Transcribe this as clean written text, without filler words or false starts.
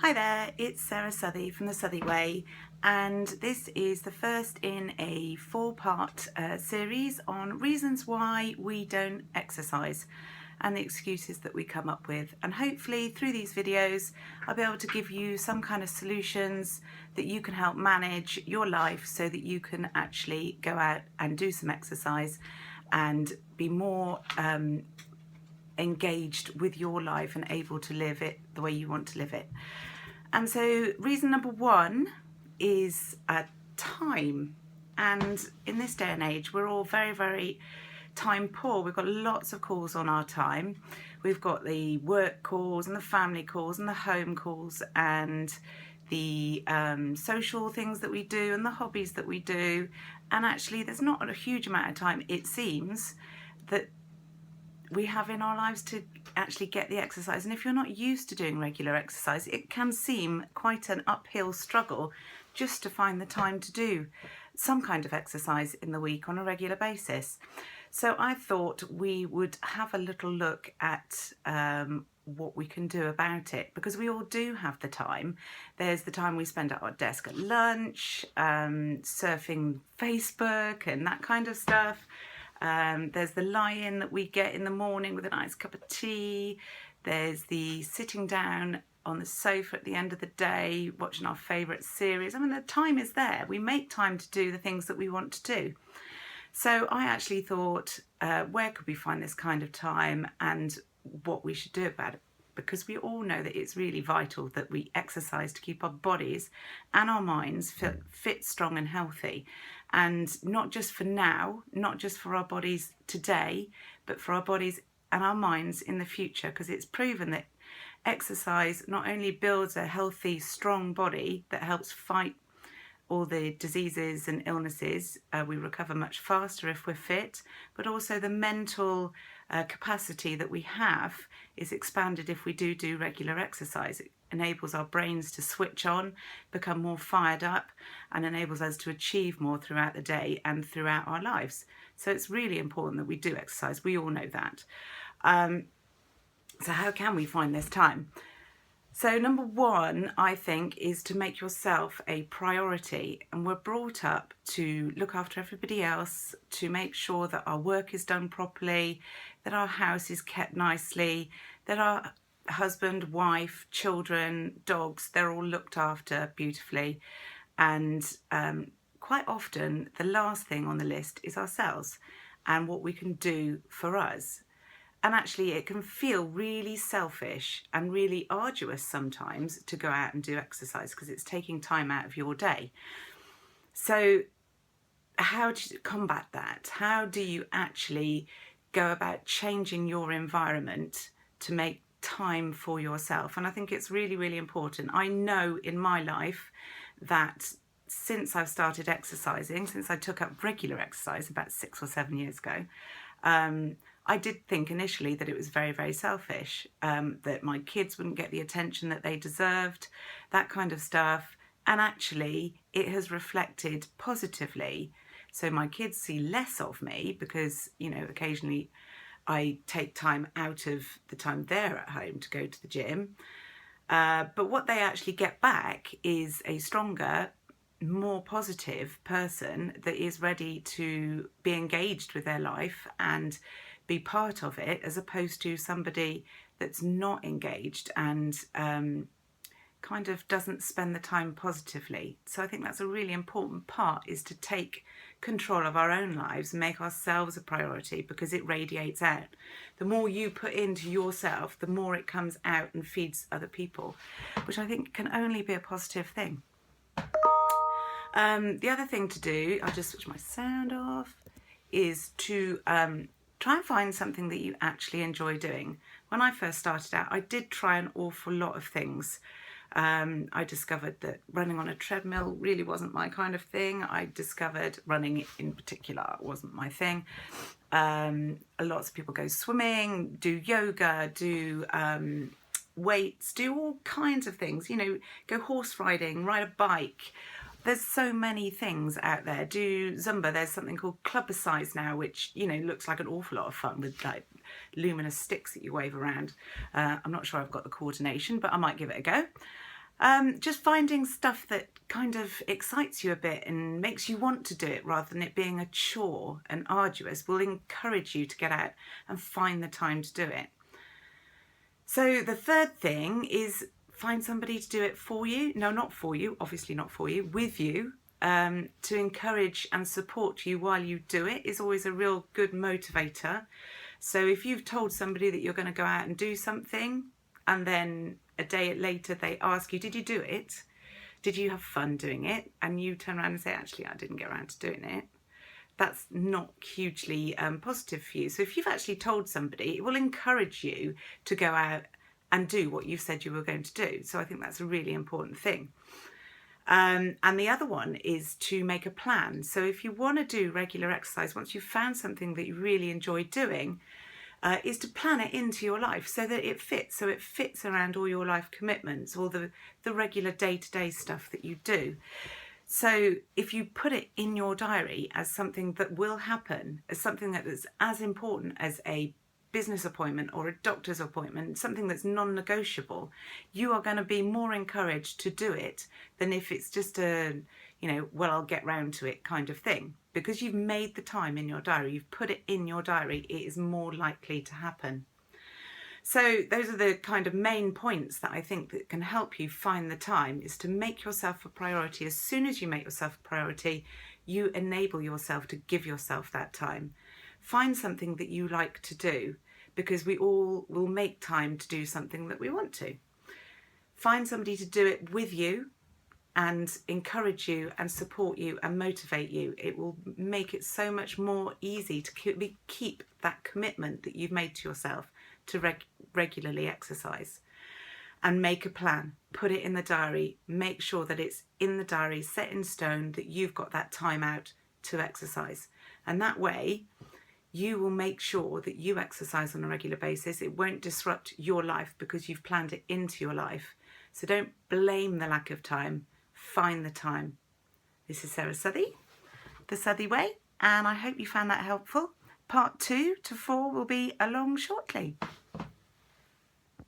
Hi there, it's Sarah Southey from The Southey Way, and this is the first in a four-part series on reasons why we don't exercise and the excuses that we come up with. And hopefully through these videos I'll be able to give you some kind of solutions that you can help manage your life so that you can actually go out and do some exercise and be more engaged with your life and able to live it the way you want to live it. And so reason number one is time. And in this day and age, we're all very, very time poor. We've got lots of calls on our time. We've got the work calls and the family calls and the home calls and the social things that we do and the hobbies that we do. And actually, there's not a huge amount of time, it seems, that we have in our lives to actually get the exercise. And if you're not used to doing regular exercise, it can seem quite an uphill struggle just to find the time to do some kind of exercise in the week on a regular basis. So I thought we would have a little look at what we can do about it, because we all do have the time. There's the time we spend at our desk at lunch, surfing Facebook and that kind of stuff. There's the lie-in that we get in the morning with a nice cup of tea. There's the sitting down on the sofa at the end of the day, watching our favourite series. I mean, the time is there. We make time to do the things that we want to do. So I actually thought, where could we find this kind of time and what we should do about it? Because we all know that it's really vital that we exercise to keep our bodies and our minds fit, strong and healthy. And not just for now, not just for our bodies today, but for our bodies and our minds in the future, because it's proven that exercise not only builds a healthy, strong body that helps fight all the diseases and illnesses, we recover much faster if we're fit, but also the mental capacity that we have is expanded if we do regular exercise. It enables our brains to switch on, become more fired up, and enables us to achieve more throughout the day and throughout our lives. So it's really important that we do exercise. We all know that. So how can we find this time? So number one, I think, is to make yourself a priority. And we're brought up to look after everybody else, to make sure that our work is done properly, that our house is kept nicely, that our husband, wife, children, dogs, they're all looked after beautifully. And quite often, the last thing on the list is ourselves and what we can do for us. And actually it can feel really selfish and really arduous sometimes to go out and do exercise because it's taking time out of your day. So how do you combat that? How do you actually go about changing your environment to make time for yourself? And I think it's really, really important. I know in my life that since I've started exercising, since I took up regular exercise about 6 or 7 years ago, I did think initially that it was very, very selfish, that my kids wouldn't get the attention that they deserved, that kind of stuff. And actually, it has reflected positively. So my kids see less of me because, you know, occasionally I take time out of the time they're at home to go to the gym. But what they actually get back is a stronger, more positive person that is ready to be engaged with their life and be part of it, as opposed to somebody that's not engaged and kind of doesn't spend the time positively. So I think that's a really important part, is to take control of our own lives and make ourselves a priority, because it radiates out. The more you put into yourself, the more it comes out and feeds other people, which I think can only be a positive thing. The other thing to do, I'll just switch my sound off, is to try and find something that you actually enjoy doing. When I first started out, I did try an awful lot of things. I discovered that running on a treadmill really wasn't my kind of thing. I discovered running in particular wasn't my thing. Lots of people go swimming, do yoga, do weights, do all kinds of things, you know, go horse riding, ride a bike. There's so many things out there. Do Zumba. There's something called Clubbercise now, which, you know, looks like an awful lot of fun with like luminous sticks that you wave around. I'm not sure I've got the coordination, but I might give it a go. Just finding stuff that kind of excites you a bit and makes you want to do it rather than it being a chore and arduous will encourage you to get out and find the time to do it. So the third thing is find somebody to do it for you. No, not for you, obviously not for you, with you, to encourage and support you while you do it is always a real good motivator. So if you've told somebody that you're going to go out and do something and then a day later they ask you, did you do it? Did you have fun doing it? And you turn around and say, actually, I didn't get around to doing it. That's not hugely positive for you. So if you've actually told somebody, it will encourage you to go out and do what you've said you were going to do. So I think that's a really important thing. And the other one is to make a plan. So if you want to do regular exercise, once you've found something that you really enjoy doing, is to plan it into your life so that it fits. So it fits around all your life commitments, all the regular day-to-day stuff that you do. So if you put it in your diary as something that will happen, as something that is as important as a business appointment or a doctor's appointment, something that's non-negotiable, you are going to be more encouraged to do it than if it's just a, well, I'll get round to it kind of thing. Because you've made the time in your diary, you've put it in your diary, it is more likely to happen. So those are the kind of main points that I think that can help you find the time, is to make yourself a priority. As soon as you make yourself a priority, you enable yourself to give yourself that time. Find something that you like to do, because we all will make time to do something that we want to. Find somebody to do it with you and encourage you and support you and motivate you. It will make it so much more easy to keep that commitment that you've made to yourself to regularly exercise. And make a plan, put it in the diary, make sure that it's in the diary, set in stone, that you've got that time out to exercise. And that way you will make sure that you exercise on a regular basis. It won't disrupt your life because you've planned it into your life. So don't blame the lack of time, find the time. This is Sarah Southey, The Southey Way, and I hope you found that helpful. Part 2 to 4 will be along shortly.